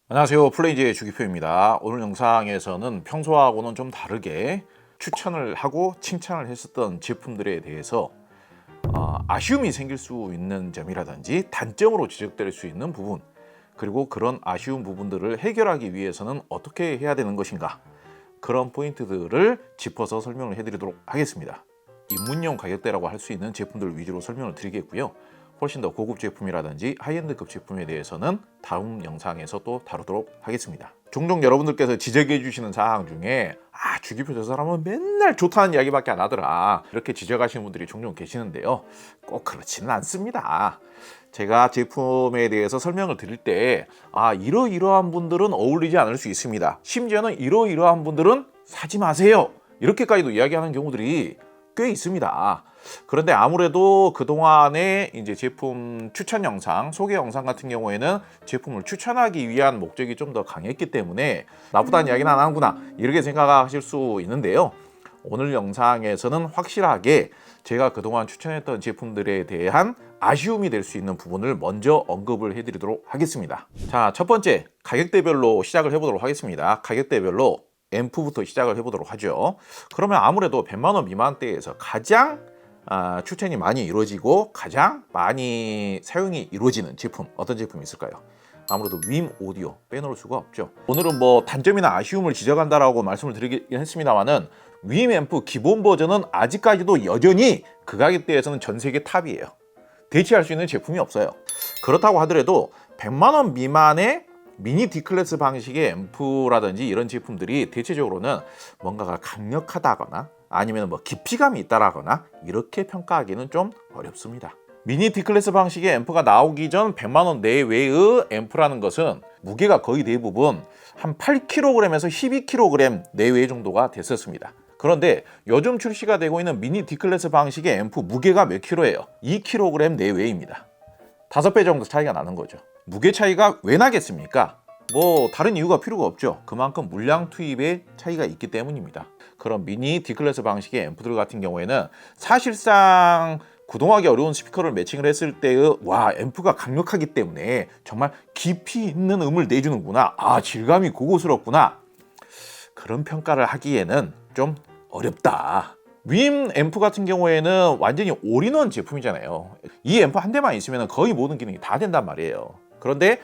안녕하세요. 플레이즈의 주기표입니다. 오늘 영상에서는 평소하고는 좀 다르게 추천을 하고 칭찬을 했었던 제품들에 대해서 아쉬움이 생길 수 있는 점이라든지 단점으로 지적될 수 있는 부분, 그리고 그런 아쉬운 부분들을 해결하기 위해서는 어떻게 해야 되는 것인가, 그런 포인트들을 짚어서 설명을 해드리도록 하겠습니다. 입문용 가격대라고 할 수 있는 제품들 위주로 설명을 드리겠고요. 훨씬 더 고급 제품이라든지 하이엔드급 제품에 대해서는 다음 영상에서 또 다루도록 하겠습니다. 종종 여러분들께서 지적해 주시는 사항 중에 주기표 저 사람은 맨날 좋다는 이야기밖에 안 하더라, 이렇게 지적하시는 분들이 종종 계시는데요. 꼭 그렇지는 않습니다. 제가 제품에 대해서 설명을 드릴 때 이러이러한 분들은 어울리지 않을 수 있습니다, 심지어는 이러이러한 분들은 사지 마세요, 이렇게까지도 이야기하는 경우들이 꽤 있습니다. 그런데 아무래도 그동안의 이제 제품 추천 영상, 소개 영상 같은 경우에는 제품을 추천하기 위한 목적이 좀 더 강했기 때문에 나쁘다는 이야기는 안 하는구나, 이렇게 생각하실 수 있는데요. 오늘 영상에서는 확실하게 제가 그동안 추천했던 제품들에 대한 아쉬움이 될 수 있는 부분을 먼저 언급을 해드리도록 하겠습니다. 자, 첫 번째 가격대별로 시작을 해보도록 하겠습니다. 가격대별로 앰프부터 시작을 해보도록 하죠. 그러면 아무래도 100만 원 미만대에서 가장 추천이 많이 이루어지고 가장 많이 사용이 이루어지는 제품, 어떤 제품이 있을까요? 아무래도 윈 오디오, 빼놓을 수가 없죠. 오늘은 뭐 단점이나 아쉬움을 지적한다라고 말씀을 드리긴 했습니다만은 윈 앰프 기본 버전은 아직까지도 여전히 그 가격대에서는 전 세계 탑이에요. 대체할 수 있는 제품이 없어요. 그렇다고 하더라도 100만 원 미만의 미니 D클래스 방식의 앰프라든지 이런 제품들이 대체적으로는 뭔가가 강력하다거나 아니면 뭐 깊이감이 있다라거나 이렇게 평가하기는 좀 어렵습니다. 미니 D클래스 방식의 앰프가 나오기 전 100만 원 내외의 앰프라는 것은 무게가 거의 대부분 한 8kg에서 12kg 내외 정도가 됐었습니다. 그런데 요즘 출시가 되고 있는 미니 D클래스 방식의 앰프 무게가 몇 킬로예요? 2kg 내외입니다. 5배 정도 차이가 나는 거죠. 무게 차이가 왜 나겠습니까? 뭐 다른 이유가 필요가 없죠. 그만큼 물량 투입의 차이가 있기 때문입니다. 그런 미니 D클래스 방식의 앰프들 같은 경우에는 사실상 구동하기 어려운 스피커를 매칭을 했을 때의 앰프가 강력하기 때문에 정말 깊이 있는 음을 내주는구나, 질감이 고급스럽구나, 그런 평가를 하기에는 좀 어렵다. 윈 앰프 같은 경우에는 완전히 올인원 제품이잖아요. 이 앰프 한 대만 있으면 거의 모든 기능이 다 된단 말이에요. 그런데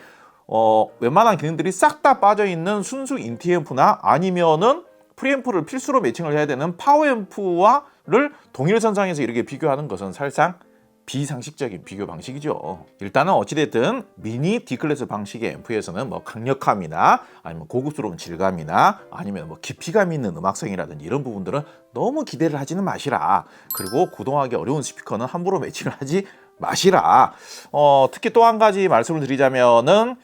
웬만한 기능들이 싹 다 빠져있는 순수 인티 앰프나 아니면은 프리앰프를 필수로 매칭을 해야 되는 파워 앰프와를 동일선상에서 이렇게 비교하는 것은 사실상 비상식적인 비교 방식이죠. 일단은 어찌됐든 미니 D클래스 방식의 앰프에서는 뭐 강력함이나 아니면 고급스러운 질감이나 아니면 뭐 깊이감 있는 음악성이라든지 이런 부분들은 너무 기대를 하지는 마시라. 그리고 구동하기 어려운 스피커는 함부로 매칭을 하지 마시라. 특히 또 한 가지 말씀을 드리자면은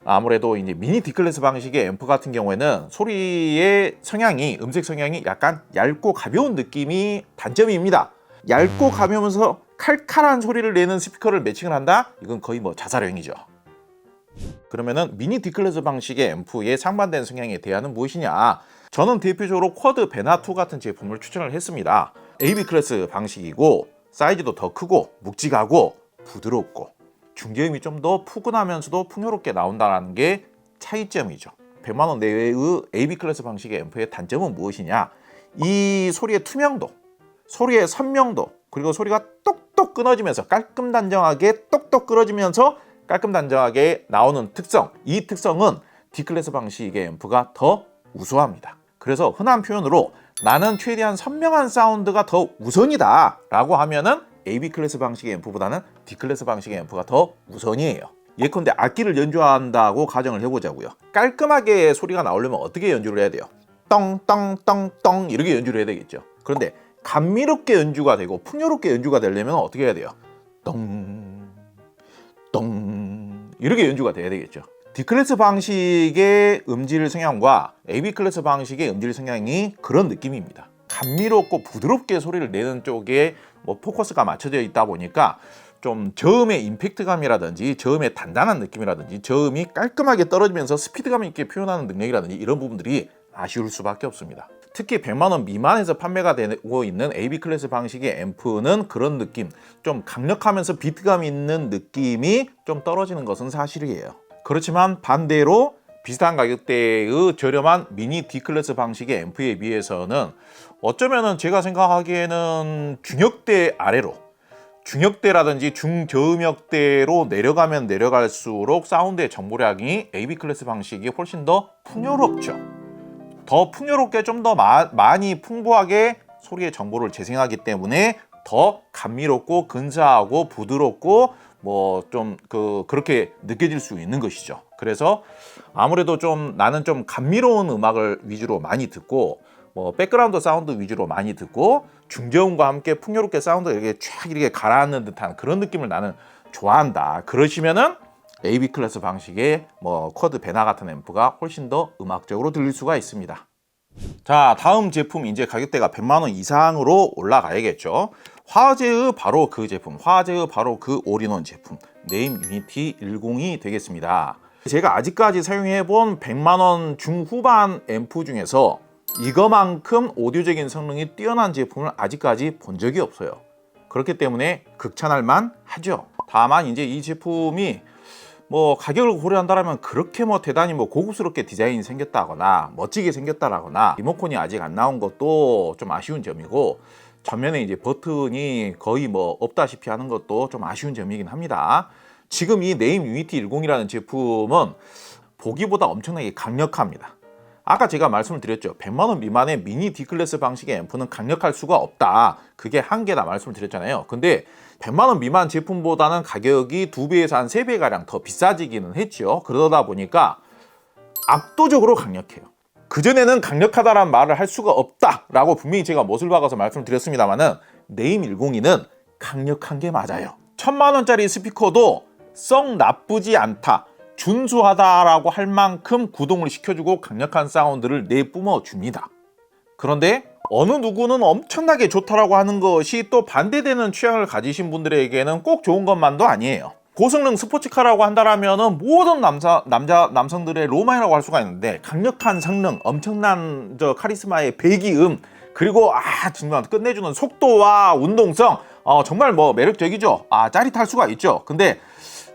아무래도 이제 미니 D클래스 방식의 앰프 같은 경우에는 소리의 성향이, 음색 성향이 약간 얇고 가벼운 느낌이 단점입니다. 얇고 가벼우면서 칼칼한 소리를 내는 스피커를 매칭을 한다? 이건 거의 뭐 자살행위죠. 그러면은 미니 D클래스 방식의 앰프의 상반된 성향에 대안은 무엇이냐? 저는 대표적으로 쿼드 베나2 같은 제품을 추천을 했습니다. AB 클래스 방식이고 사이즈도 더 크고 묵직하고 부드럽고 중저음이 좀 더 푸근하면서도 풍요롭게 나온다는 게 차이점이죠. 100만 원 내외의 AB 클래스 방식의 앰프의 단점은 무엇이냐? 이 소리의 투명도, 소리의 선명도, 그리고 소리가 똑똑 끊어지면서 깔끔 단정하게 똑똑 끊어지면서 깔끔 단정하게 나오는 특성, 이 특성은 D클래스 방식의 앰프가 더 우수합니다. 그래서 흔한 표현으로 나는 최대한 선명한 사운드가 더 우선이다 라고 하면은 AB 클래스 방식의 앰프보다는 D클래스 방식의 앰프가 더 우선이에요. 예컨대 악기를 연주한다고 가정을 해보자고요. 깔끔하게 소리가 나오려면 어떻게 연주를 해야 돼요? 떵떵떵떵 이렇게 연주를 해야 되겠죠. 그런데 감미롭게 연주가 되고 풍요롭게 연주가 되려면 어떻게 해야 돼요? 똥, 똥 이렇게 연주가 돼야 되겠죠. D클래스 방식의 음질 성향과 AB 클래스 방식의 음질 성향이 그런 느낌입니다. 감미롭고 부드럽게 소리를 내는 쪽에 뭐 포커스가 맞춰져 있다 보니까 좀 저음의 임팩트감이라든지 저음의 단단한 느낌이라든지 저음이 깔끔하게 떨어지면서 스피드감 있게 표현하는 능력이라든지 이런 부분들이 아쉬울 수밖에 없습니다. 특히 100만 원 미만에서 판매가 되고 있는 AB 클래스 방식의 앰프는 그런 느낌, 좀 강력하면서 비트감 있는 느낌이 좀 떨어지는 것은 사실이에요. 그렇지만 반대로 비슷한 가격대의 저렴한 미니 D클래스 방식의 앰프에 비해서는 어쩌면은 제가 생각하기에는 중역대 아래로, 중역대라든지 중저음역대로 내려가면 내려갈수록 사운드의 정보량이 AB 클래스 방식이 훨씬 더 풍요롭죠. 더 풍요롭게 좀 더 많이 풍부하게 소리의 정보를 재생하기 때문에 더 감미롭고 근사하고 부드럽고 뭐 좀 그렇게 느껴질 수 있는 것이죠. 그래서 아무래도 좀 나는 좀 감미로운 음악을 위주로 많이 듣고 뭐 백그라운드 사운드 위주로 많이 듣고 중저음과 함께 풍요롭게 사운드 이렇게 쫙 이렇게 가라앉는 듯한 그런 느낌을 나는 좋아한다. 그러시면은 AB 클래스 방식의 뭐 쿼드 베나 같은 앰프가 훨씬 더 음악적으로 들릴 수가 있습니다. 자, 다음 제품 이제 가격대가 100만 원 이상으로 올라가야겠죠. 화재의 바로 그 제품, 화재의 바로 그 올인원 제품, 네임 유니티 10이 되겠습니다. 제가 아직까지 사용해본 100만 원 중후반 앰프 중에서 이거만큼 오디오적인 성능이 뛰어난 제품을 아직까지 본 적이 없어요. 그렇기 때문에 극찬할 만 하죠. 다만 이제 이 제품이 뭐 가격을 고려한다면 그렇게 뭐 대단히 뭐 고급스럽게 디자인이 생겼다거나 멋지게 생겼다라거나 리모컨이 아직 안 나온 것도 좀 아쉬운 점이고, 전면에 이제 버튼이 거의 뭐 없다시피 하는 것도 좀 아쉬운 점이긴 합니다. 지금 이 네임 유니티 10이라는 제품은 보기보다 엄청나게 강력합니다. 아까 제가 말씀을 드렸죠. 100만 원 미만의 미니 D클래스 방식의 앰프는 강력할 수가 없다. 그게 한계다 말씀을 드렸잖아요. 근데 100만 원 미만 제품보다는 가격이 2배에서 한 3배가량 더 비싸지기는 했죠. 그러다 보니까 압도적으로 강력해요. 그전에는 강력하다라는 말을 할 수가 없다라고 분명히 제가 못을 박아서 말씀드렸습니다만은 네임 10는 강력한 게 맞아요. 1000만 원짜리 스피커도 썩 나쁘지 않다, 준수하다라고 할 만큼 구동을 시켜주고 강력한 사운드를 내뿜어 줍니다. 그런데 어느 누구는 엄청나게 좋다라고 하는 것이 또 반대되는 취향을 가지신 분들에게는 꼭 좋은 것만도 아니에요. 고성능 스포츠카라고 한다라면은 모든 남성들의 로망이라고 할 수가 있는데, 강력한 성능, 엄청난 카리스마의 배기음, 그리고 정말 끝내주는 속도와 운동성, 정말 뭐 매력적이죠. 짜릿할 수가 있죠. 근데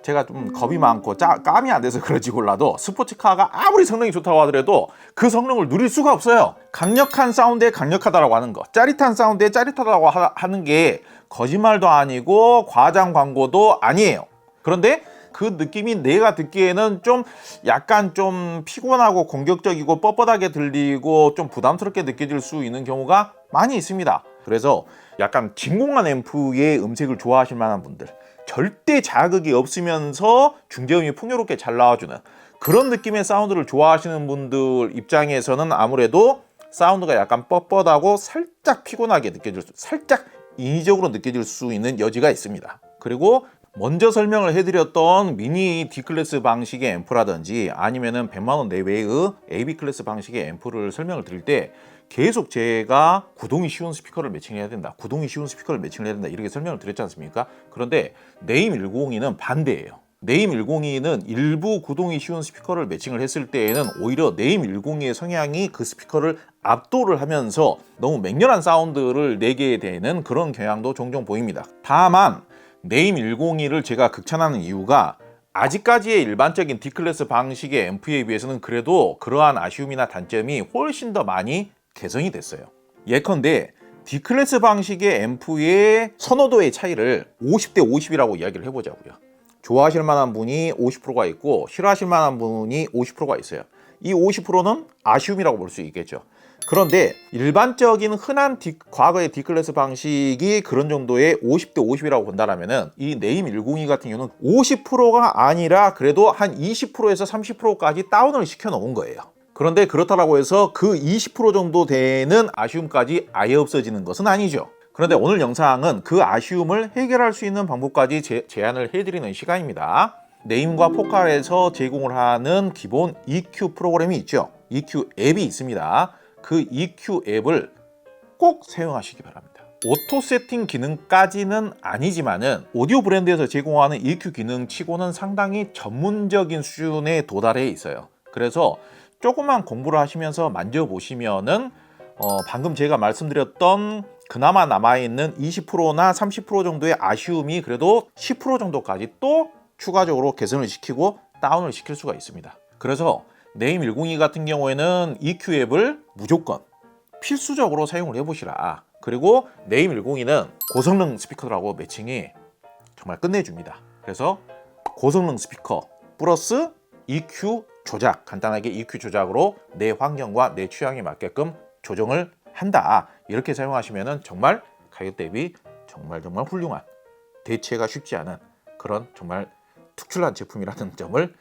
제가 좀 겁이 많고 감이 안 돼서 그런지 몰라도 스포츠카가 아무리 성능이 좋다고 하더라도 그 성능을 누릴 수가 없어요. 강력한 사운드에 강력하다라고 하는 거, 짜릿한 사운드에 짜릿하다고 하는 게 거짓말도 아니고 과장 광고도 아니에요. 그런데 그 느낌이 내가 듣기에는 좀 약간 좀 피곤하고 공격적이고 뻣뻣하게 들리고 좀 부담스럽게 느껴질 수 있는 경우가 많이 있습니다. 그래서 약간 진공관 앰프의 음색을 좋아하실 만한 분들, 절대 자극이 없으면서 중저음이 풍요롭게 잘 나와주는 그런 느낌의 사운드를 좋아하시는 분들 입장에서는 아무래도 사운드가 약간 뻣뻣하고 살짝 피곤하게 살짝 인위적으로 느껴질 수 있는 여지가 있습니다. 그리고 먼저 설명을 해드렸던 미니 D클래스 방식의 앰프라든지 아니면은 100만 원 내외의 AB 클래스 방식의 앰프를 설명을 드릴 때 계속 제가 구동이 쉬운 스피커를 매칭해야 된다, 구동이 쉬운 스피커를 매칭을 해야 된다, 이렇게 설명을 드렸지 않습니까? 그런데 네임 102는 반대예요. 네임 102는 일부 구동이 쉬운 스피커를 매칭을 했을 때에는 오히려 네임 102의 성향이 그 스피커를 압도를 하면서 너무 맹렬한 사운드를 내게 되는 그런 경향도 종종 보입니다. 다만 네임 102를 제가 극찬하는 이유가 아직까지의 일반적인 D클래스 방식의 앰프에 비해서는 그래도 그러한 아쉬움이나 단점이 훨씬 더 많이 개선이 됐어요. 예컨대 D클래스 방식의 앰프의 선호도의 차이를 50대 50이라고 이야기를 해보자고요. 좋아하실 만한 분이 50%가 있고 싫어하실 만한 분이 50%가 있어요. 이 50%는 아쉬움이라고 볼 수 있겠죠. 그런데 일반적인 흔한 과거의 D클래스 방식이 그런 정도의 50대 50이라고 본다면은 이 네임 102 같은 경우는 50%가 아니라 그래도 한 20%에서 30%까지 다운을 시켜 놓은 거예요. 그런데 그렇다고 해서 그 20% 정도 되는 아쉬움까지 아예 없어지는 것은 아니죠. 그런데 오늘 영상은 그 아쉬움을 해결할 수 있는 방법까지 제안을 해드리는 시간입니다. 네임과 포칼에서 제공을 하는 기본 EQ 프로그램이 있죠. EQ 앱이 있습니다. 그 EQ 앱을 꼭 사용하시기 바랍니다. 오토 세팅 기능까지는 아니지만은 오디오 브랜드에서 제공하는 EQ 기능 치고는 상당히 전문적인 수준에 도달해 있어요. 그래서 조금만 공부를 하시면서 만져보시면은 방금 제가 말씀드렸던 그나마 남아있는 20%나 30% 정도의 아쉬움이 그래도 10% 정도까지 또 추가적으로 개선을 시키고 다운을 시킬 수가 있습니다. 그래서 네임 102 같은 경우에는 EQ 앱을 무조건 필수적으로 사용을 해보시라. 그리고 네임 102는 고성능 스피커라고 매칭이 정말 끝내줍니다. 그래서 고성능 스피커 플러스 EQ 조작, 간단하게 EQ 조작으로 내 환경과 내 취향에 맞게끔 조정을 한다. 이렇게 사용하시면 정말 가격 대비 정말 훌륭한, 대체가 쉽지 않은 그런 정말 특출난 제품이라는 점을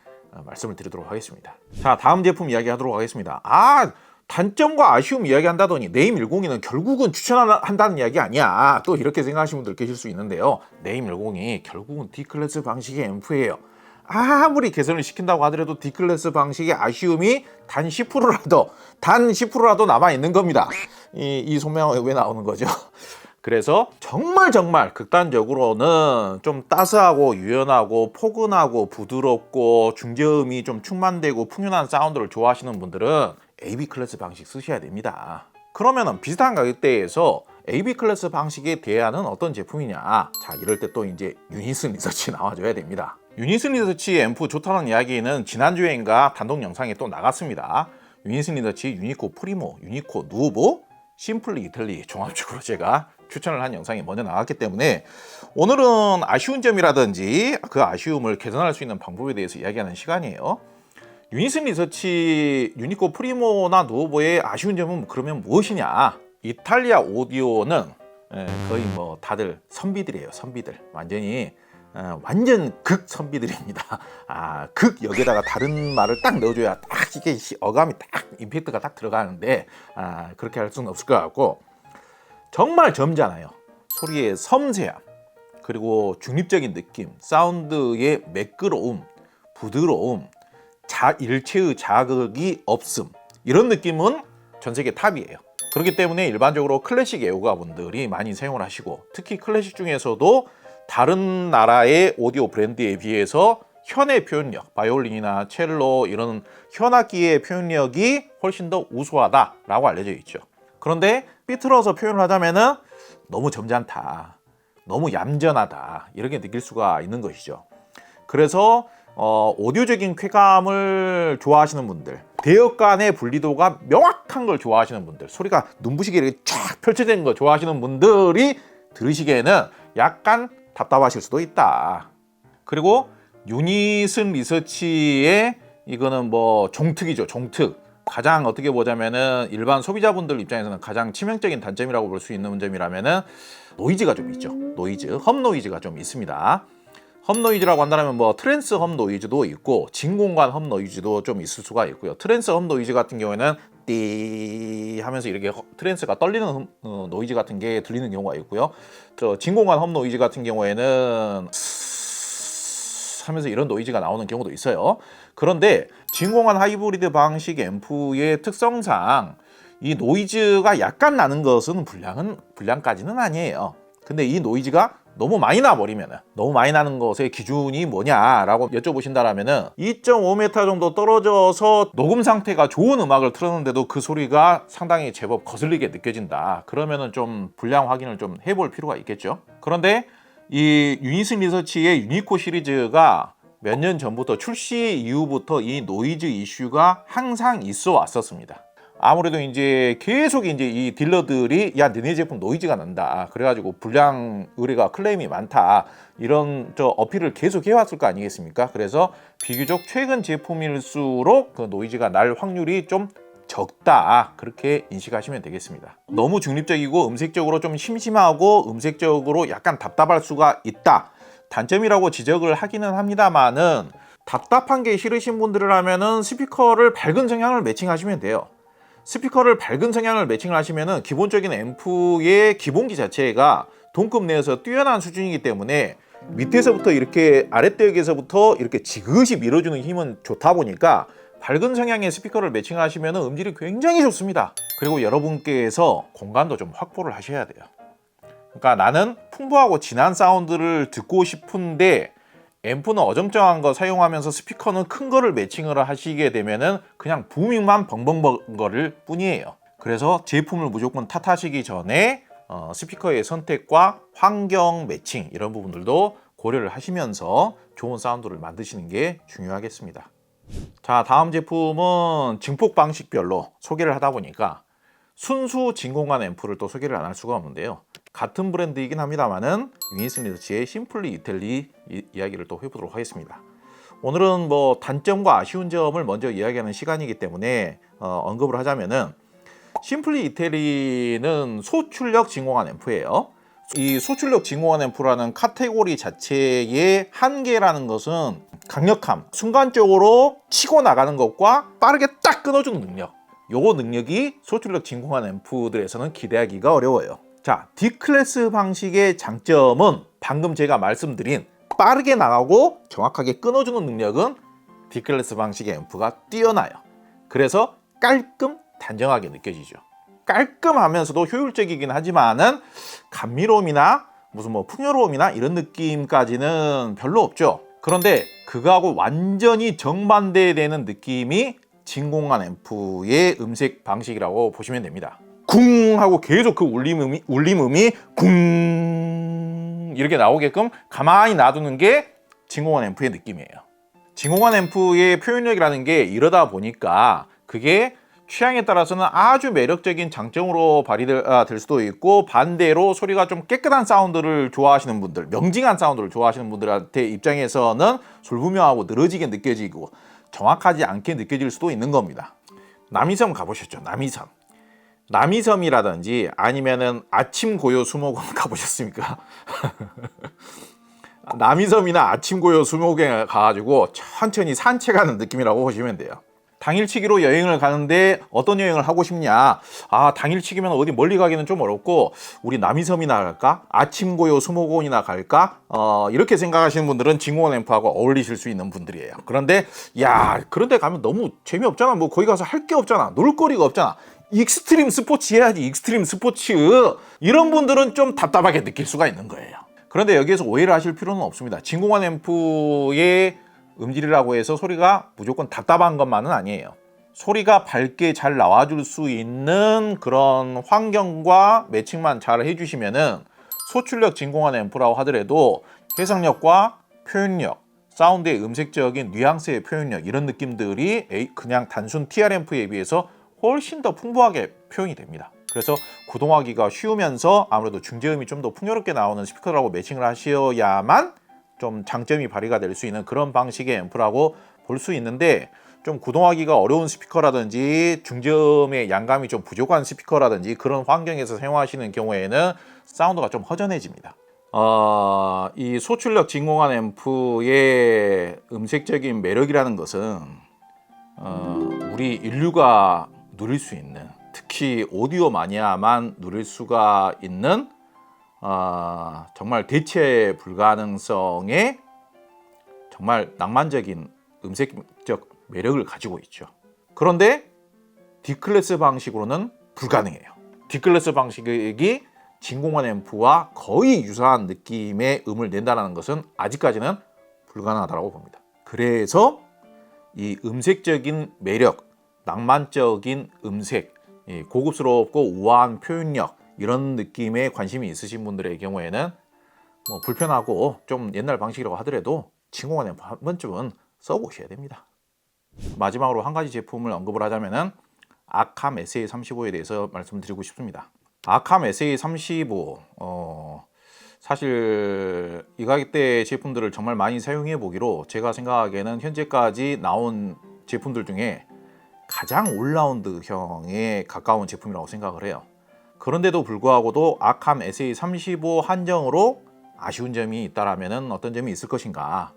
말씀을 드리도록 하겠습니다. 자, 다음 제품 이야기하도록 하겠습니다. 단점과 아쉬움 이야기한다더니 네임 102는 결국은 추천한다는 이야기 아니야. 또 이렇게 생각하시는 분들 계실 수 있는데요. 네임 102 결국은 D클래스 방식의 앰프예요. 아무리 개선을 시킨다고 하더라도 D클래스 방식의 아쉬움이 단 10%라도 남아있는 겁니다. 이 소명이 왜 나오는 거죠? 그래서 정말 극단적으로는 좀 따스하고 유연하고 포근하고 부드럽고 중저음이 좀 충만되고 풍요한 사운드를 좋아하시는 분들은 AB 클래스 방식 쓰셔야 됩니다. 그러면은 비슷한 가격대에서 AB 클래스 방식에 대안은 어떤 제품이냐? 자, 이럴 때 또 이제 유니슨 리서치 나와줘야 됩니다. 유니슨 리서치 앰프 좋다는 이야기는 지난주에인가 단독 영상에 또 나갔습니다. 유니슨 리서치 유니코 프리모, 유니코 누오보, 심플리 이탈리 종합적으로 제가 추천을 한 영상이 먼저 나왔기 때문에 오늘은 아쉬운 점이라든지 그 아쉬움을 개선할 수 있는 방법에 대해서 이야기하는 시간이에요. 유니슨 리서치 유니코 프리모나 누오보의 아쉬운 점은 그러면 무엇이냐? 이탈리아 오디오는 거의 뭐 다들 선비들이에요. 선비들. 완전 극 선비들입니다. 극 여기다가 다른 말을 딱 넣어줘야 딱 이게 어감이 딱 임팩트가 딱 들어가는데 그렇게 할 수는 없을 것 같고, 정말 점잖아요. 소리의 섬세함, 그리고 중립적인 느낌, 사운드의 매끄러움, 부드러움, 일체의 자극이 없음, 이런 느낌은 전 세계 탑이에요. 그렇기 때문에 일반적으로 클래식 애호가분들이 많이 사용을 하시고, 특히 클래식 중에서도 다른 나라의 오디오 브랜드에 비해서 현의 표현력, 바이올린이나 첼로 이런 현악기의 표현력이 훨씬 더 우수하다라고 알려져 있죠. 그런데 삐뚤어서 표현을 하자면은 너무 점잖다, 너무 얌전하다, 이렇게 느낄 수가 있는 것이죠. 그래서 오디오적인 쾌감을 좋아하시는 분들, 대역 간의 분리도가 명확한 걸 좋아하시는 분들, 소리가 눈부시게 이렇게 쫙 펼쳐지는 거 좋아하시는 분들이 들으시기에는 약간 답답하실 수도 있다. 그리고 유니슨 리서치의 이거는 뭐 종특이죠. 종특. 가장 어떻게 보자면은 일반 소비자분들 입장에서는 가장 치명적인 단점이라고 볼 수 있는 점이라면은 노이즈가 좀 있죠. 험 노이즈가 좀 있습니다. 험 노이즈라고 한다면 뭐 트랜스 험 노이즈도 있고 진공관 험 노이즈도 좀 있을 수가 있고요. 트랜스 험 노이즈 같은 경우에는 띠 하면서 이렇게 트랜스가 떨리는 노이즈 같은 게 들리는 경우가 있고요. 진공관 험 노이즈 같은 경우에는 하면서 이런 노이즈가 나오는 경우도 있어요. 그런데 진공관 하이브리드 방식 앰프의 특성상 이 노이즈가 약간 나는 것은 불량까지는 아니에요. 근데 이 노이즈가 너무 많이 나버리면은, 너무 많이 나는 것의 기준이 뭐냐라고 여쭤보신다라면은 2.5m 정도 떨어져서 녹음 상태가 좋은 음악을 틀었는데도 그 소리가 상당히 제법 거슬리게 느껴진다. 그러면은 좀 불량 확인을 좀 해볼 필요가 있겠죠. 그런데 이 유니슨 리서치의 유니코 시리즈가 몇 년 전부터 출시 이후부터 이 노이즈 이슈가 항상 있어 왔었습니다. 아무래도 이제 계속 이제 이 딜러들이 야, 너네 제품 노이즈가 난다, 그래가지고 불량 의뢰가 클레임이 많다, 이런 어필을 계속 해왔을 거 아니겠습니까? 그래서 비교적 최근 제품일수록 그 노이즈가 날 확률이 좀 적다, 그렇게 인식하시면 되겠습니다. 너무 중립적이고 음색적으로 좀 심심하고 음색적으로 약간 답답할 수가 있다, 단점이라고 지적을 하기는 합니다만은, 답답한 게 싫으신 분들이라면은 스피커를 밝은 성향을 매칭하시면 돼요. 스피커를 밝은 성향을 매칭을 하시면은 기본적인 앰프의 기본기 자체가 동급 내에서 뛰어난 수준이기 때문에 밑에서부터 이렇게 아랫대역에서부터 이렇게 지그시 밀어주는 힘은 좋다 보니까 밝은 성향의 스피커를 매칭하시면 음질이 굉장히 좋습니다. 그리고 여러분께서 공간도 좀 확보를 하셔야 돼요. 그러니까 나는 풍부하고 진한 사운드를 듣고 싶은데 앰프는 어정쩡한 거 사용하면서 스피커는 큰 거를 매칭을 하시게 되면은 그냥 부밍만 벙벙거릴 뿐이에요. 그래서 제품을 무조건 탓하시기 전에 스피커의 선택과 환경 매칭 이런 부분들도 고려를 하시면서 좋은 사운드를 만드시는 게 중요하겠습니다. 자, 다음 제품은 증폭 방식별로 소개를 하다 보니까 순수 진공관 앰프를 또 소개를 안 할 수가 없는데요. 같은 브랜드이긴 합니다만은 유니슨 리서치의 심플리 이탈리 이야기를 또 해보도록 하겠습니다. 오늘은 뭐 단점과 아쉬운 점을 먼저 이야기하는 시간이기 때문에 언급을 하자면은 심플리 이태리는 소출력 진공관 앰프예요. 이 소출력 진공관 앰프라는 카테고리 자체의 한계라는 것은 강력함, 순간적으로 치고 나가는 것과 빠르게 딱 끊어주는 능력. 요 능력이 소출력 진공관 앰프들에서는 기대하기가 어려워요. 자, D클래스 방식의 장점은 방금 제가 말씀드린 빠르게 나가고 정확하게 끊어주는 능력은 D클래스 방식의 앰프가 뛰어나요. 그래서 깔끔 단정하게 느껴지죠. 깔끔하면서도 효율적이긴 하지만은 감미로움이나 무슨 뭐 풍요로움이나 이런 느낌까지는 별로 없죠. 그런데 그거하고 완전히 정반대되는 느낌이 진공관 앰프의 음색 방식이라고 보시면 됩니다. 쿵 하고 계속 그 울림음이 쿵 이렇게 나오게끔 가만히 놔두는 게 진공관 앰프의 느낌이에요. 진공관 앰프의 표현력이라는 게 이러다 보니까 그게 취향에 따라서는 아주 매력적인 장점으로 발휘될 수도 있고, 반대로 소리가 좀 깨끗한 사운드를 좋아하시는 분들, 명징한 사운드를 좋아하시는 분들한테 입장에서는 솔부명하고 늘어지게 느껴지고 정확하지 않게 느껴질 수도 있는 겁니다. 남이섬 가보셨죠? 남이섬이라든지 아니면은 아침 고요 수목원 가보셨습니까? 남이섬이나 아침 고요 수목원에 가가지고 천천히 산책하는 느낌이라고 보시면 돼요. 당일치기로 여행을 가는데 어떤 여행을 하고 싶냐? 아, 당일치기면 어디 멀리 가기는 좀 어렵고 우리 남이섬이나 갈까? 아침고요 수목원이나 갈까? 이렇게 생각하시는 분들은 진공관 앰프하고 어울리실 수 있는 분들이에요. 그런데 그런데 가면 너무 재미없잖아. 뭐 거기 가서 할 게 없잖아. 놀거리가 없잖아. 익스트림 스포츠 해야지. 익스트림 스포츠. 이런 분들은 좀 답답하게 느낄 수가 있는 거예요. 그런데 여기에서 오해를 하실 필요는 없습니다. 진공관 앰프의 음질이라고 해서 소리가 무조건 답답한 것만은 아니에요. 소리가 밝게 잘 나와줄 수 있는 그런 환경과 매칭만 잘 해주시면은 소출력 진공관 앰프라고 하더라도 해상력과 표현력, 사운드의 음색적인 뉘앙스의 표현력, 이런 느낌들이 그냥 단순 TR 앰프에 비해서 훨씬 더 풍부하게 표현이 됩니다. 그래서 구동하기가 쉬우면서 아무래도 중저음이 좀 더 풍요롭게 나오는 스피커라고 매칭을 하셔야만 좀 장점이 발휘가 될 수 있는 그런 방식의 앰프라고 볼 수 있는데, 좀 구동하기가 어려운 스피커라든지 중저음의 양감이 좀 부족한 스피커라든지 그런 환경에서 사용하시는 경우에는 사운드가 좀 허전해집니다. 이 소출력 진공관 앰프의 음색적인 매력이라는 것은 우리 인류가 누릴 수 있는, 특히 오디오 마니아만 누릴 수가 있는 정말 대체 불가능성의 정말 낭만적인 음색적 매력을 가지고 있죠. 그런데 D클래스 방식으로는 불가능해요. D클래스 방식이 진공관 앰프와 거의 유사한 느낌의 음을 낸다는 것은 아직까지는 불가능하다고 봅니다. 그래서 이 음색적인 매력, 낭만적인 음색, 고급스럽고 우아한 표현력, 이런 느낌에 관심이 있으신 분들의 경우에는 뭐 불편하고 좀 옛날 방식이라고 하더라도 진공관 앰프 한 번쯤은 써보셔야 됩니다. 마지막으로 한 가지 제품을 언급을 하자면은 아캄 SA35에 대해서 말씀드리고 싶습니다. 아캄 SA35 사실 이 가격대 제품들을 정말 많이 사용해 보기로 제가 생각하기에는 현재까지 나온 제품들 중에 가장 올라운드형에 가까운 제품이라고 생각을 해요. 그런데도 불구하고도 아캄 SA35 한정으로 아쉬운 점이 있다라면 어떤 점이 있을 것인가?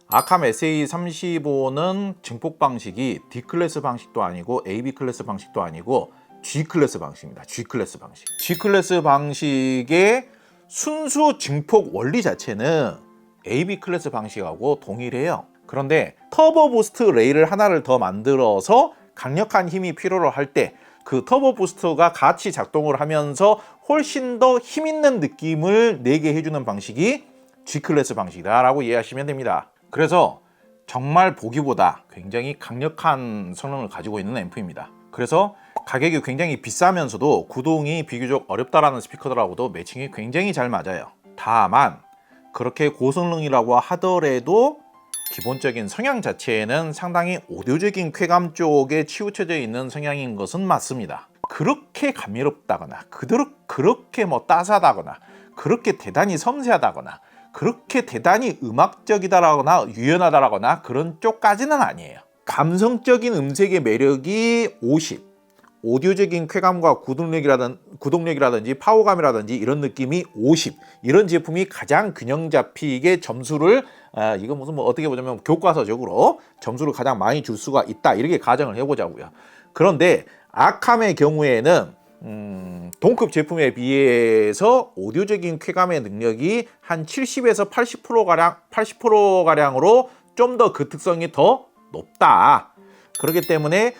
아캄 SA35는 증폭 방식이 D클래스 방식도 아니고 AB 클래스 방식도 아니고 G클래스 방식입니다. G클래스 방식. G클래스 방식의 순수 증폭 원리 자체는 AB 클래스 방식하고 동일해요. 그런데 터보 부스트 레일을 하나를 더 만들어서 강력한 힘이 필요로 할 때 그 터보 부스터가 같이 작동을 하면서 훨씬 더 힘있는 느낌을 내게 해주는 방식이 G클래스 방식이다라고 이해하시면 됩니다. 그래서 정말 보기보다 굉장히 강력한 성능을 가지고 있는 앰프입니다. 그래서 가격이 굉장히 비싸면서도 구동이 비교적 어렵다라는 스피커들하고도 매칭이 굉장히 잘 맞아요. 다만 그렇게 고성능이라고 하더라도 기본적인 성향 자체는 상당히 오디오적인 쾌감 쪽에 치우쳐져 있는 성향인 것은 맞습니다. 그렇게 감미롭다거나 그렇게 뭐 따스하다거나 그렇게 대단히 섬세하다거나 그렇게 대단히 음악적이다라거나 유연하다라거나 그런 쪽까지는 아니에요. 감성적인 음색의 매력이 50, 오디오적인 쾌감과 구동력이라든지 파워감이라든지 이런 느낌이 50, 이런 제품이 가장 균형 잡히게 점수를 이거 무슨 뭐 어떻게 보자면 교과서적으로 점수를 가장 많이 줄 수가 있다, 이렇게 가정을 해보자고요. 그런데 아캄의 경우에는 동급 제품에 비해서 오디오적인 쾌감의 능력이 한 70에서 80%가량으로 좀 더 그 특성이 더 높다. 그렇기 때문에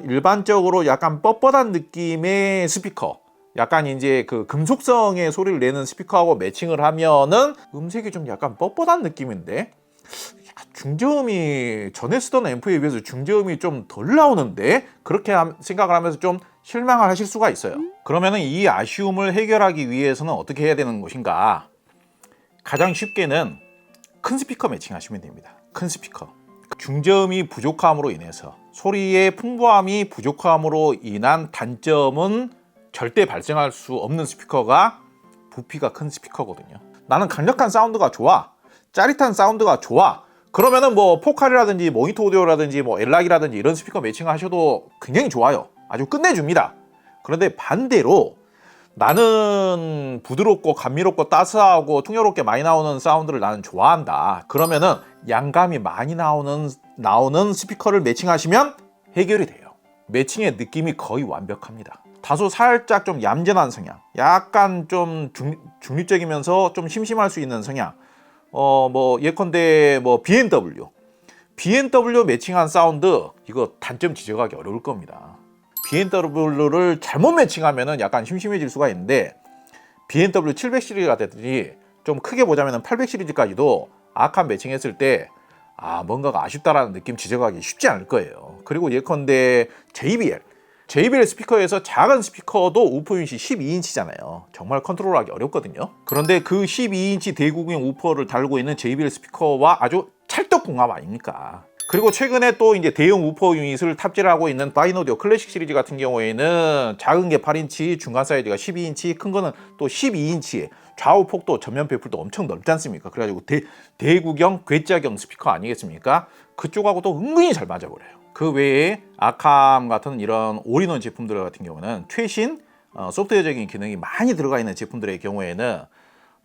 일반적으로 약간 뻣뻣한 느낌의 스피커, 약간 이제 그 금속성의 소리를 내는 스피커하고 매칭을 하면은 음색이 좀 약간 뻣뻣한 느낌인데, 중저음이 전에 쓰던 앰프에 비해서 중저음이 좀 덜 나오는데, 그렇게 생각을 하면서 좀 실망을 하실 수가 있어요. 그러면은 이 아쉬움을 해결하기 위해서는 어떻게 해야 되는 것인가? 가장 쉽게는 큰 스피커 매칭하시면 됩니다. 큰 스피커. 중저음이 부족함으로 인해서, 소리의 풍부함이 부족함으로 인한 단점은 절대 발생할 수 없는 스피커가 부피가 큰 스피커거든요. 나는 강력한 사운드가 좋아, 짜릿한 사운드가 좋아, 그러면은 뭐 포칼이라든지 모니터 오디오라든지 뭐 엘락이라든지 이런 스피커 매칭하셔도 굉장히 좋아요. 아주 끝내줍니다. 그런데 반대로 나는 부드럽고 감미롭고 따스하고 풍요롭게 많이 나오는 사운드를 나는 좋아한다, 그러면은 양감이 많이 나오는 스피커를 매칭하시면 해결이 돼요. 매칭의 느낌이 거의 완벽합니다. 다소 살짝 좀 얌전한 성향, 약간 좀 중립적이면서 좀 심심할 수 있는 성향, 뭐 예컨대 뭐 BMW 매칭한 사운드, 이거 단점 지적하기 어려울 겁니다. BMW를 잘못 매칭하면은 약간 심심해질 수가 있는데, BMW 700 시리즈라든지 좀 크게 보자면 800 시리즈까지도 아캄 매칭했을 때 뭔가가 아쉽다라는 느낌 지적하기 쉽지 않을 거예요. 그리고 예컨대 JBL 스피커에서 작은 스피커도 우퍼 유닛이 12인치잖아요. 정말 컨트롤하기 어렵거든요. 그런데 그 12인치 대구경 우퍼를 달고 있는 JBL 스피커와 아주 찰떡궁합 아닙니까? 그리고 최근에 또 이제 대형 우퍼 유닛을 탑재를 하고 있는 바이노디오 클래식 시리즈 같은 경우에는 작은 게 8인치, 중간 사이즈가 12인치, 큰 거는 또 12인치에 좌우 폭도 전면 배풀도 엄청 넓지 않습니까? 그래가지고 대구경 괴짜경 스피커 아니겠습니까? 그쪽하고도 은근히 잘 맞아버려요. 그 외에 아캄 같은 이런 올인원 제품들 같은 경우는 최신 소프트웨어적인 기능이 많이 들어가 있는 제품들의 경우에는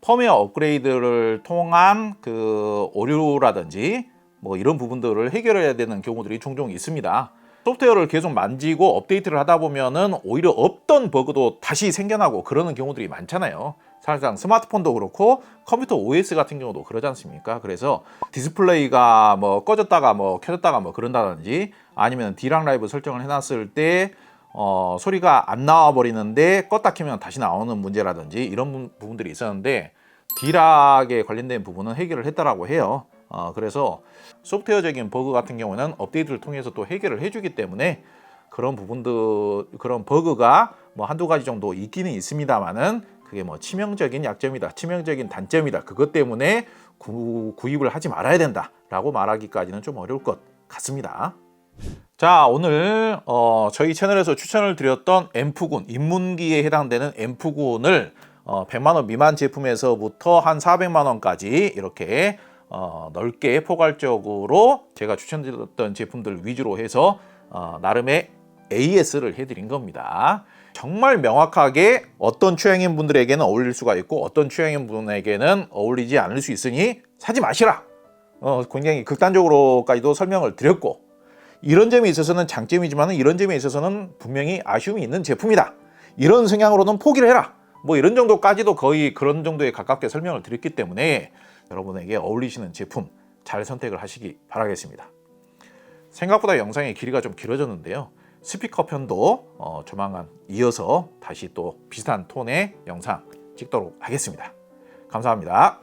펌웨어 업그레이드를 통한 그 오류라든지 뭐 이런 부분들을 해결해야 되는 경우들이 종종 있습니다. 소프트웨어를 계속 만지고 업데이트를 하다 보면은 오히려 없던 버그도 다시 생겨나고 그러는 경우들이 많잖아요. 사실상 스마트폰도 그렇고 컴퓨터 OS 같은 경우도 그러지 않습니까? 그래서 디스플레이가 뭐 꺼졌다가 뭐 켜졌다가 뭐 그런다든지, 아니면 D락 라이브 설정을 해놨을 때 소리가 안 나와 버리는데 껐다 켜면 다시 나오는 문제라든지 이런 부분들이 있었는데, D락에 관련된 부분은 해결을 했다라고 해요. 그래서 소프트웨어적인 버그 같은 경우는 업데이트를 통해서 또 해결을 해주기 때문에 그런 부분들, 그런 버그가 뭐 한두 가지 정도 있기는 있습니다만은 그게 뭐 치명적인 약점이다, 치명적인 단점이다, 그것 때문에 구입을 하지 말아야 된다라고 말하기까지는 좀 어려울 것 같습니다. 자, 오늘 저희 채널에서 추천을 드렸던 앰프군, 입문기에 해당되는 앰프군을 100만 원 미만 제품에서부터 한 400만 원까지 이렇게 넓게 포괄적으로 제가 추천드렸던 제품들 위주로 해서 나름의 AS를 해드린 겁니다. 정말 명확하게 어떤 취향인 분들에게는 어울릴 수가 있고 어떤 취향인 분에게는 어울리지 않을 수 있으니 사지 마시라, 굉장히 극단적으로까지도 설명을 드렸고, 이런 점에 있어서는 장점이지만 이런 점에 있어서는 분명히 아쉬움이 있는 제품이다, 이런 성향으로는 포기를 해라, 뭐 이런 정도까지도 거의 그런 정도에 가깝게 설명을 드렸기 때문에 여러분에게 어울리시는 제품 잘 선택을 하시기 바라겠습니다. 생각보다 영상의 길이가 좀 길어졌는데요. 스피커 편도 조만간 이어서 다시 또 비슷한 톤의 영상 찍도록 하겠습니다. 감사합니다.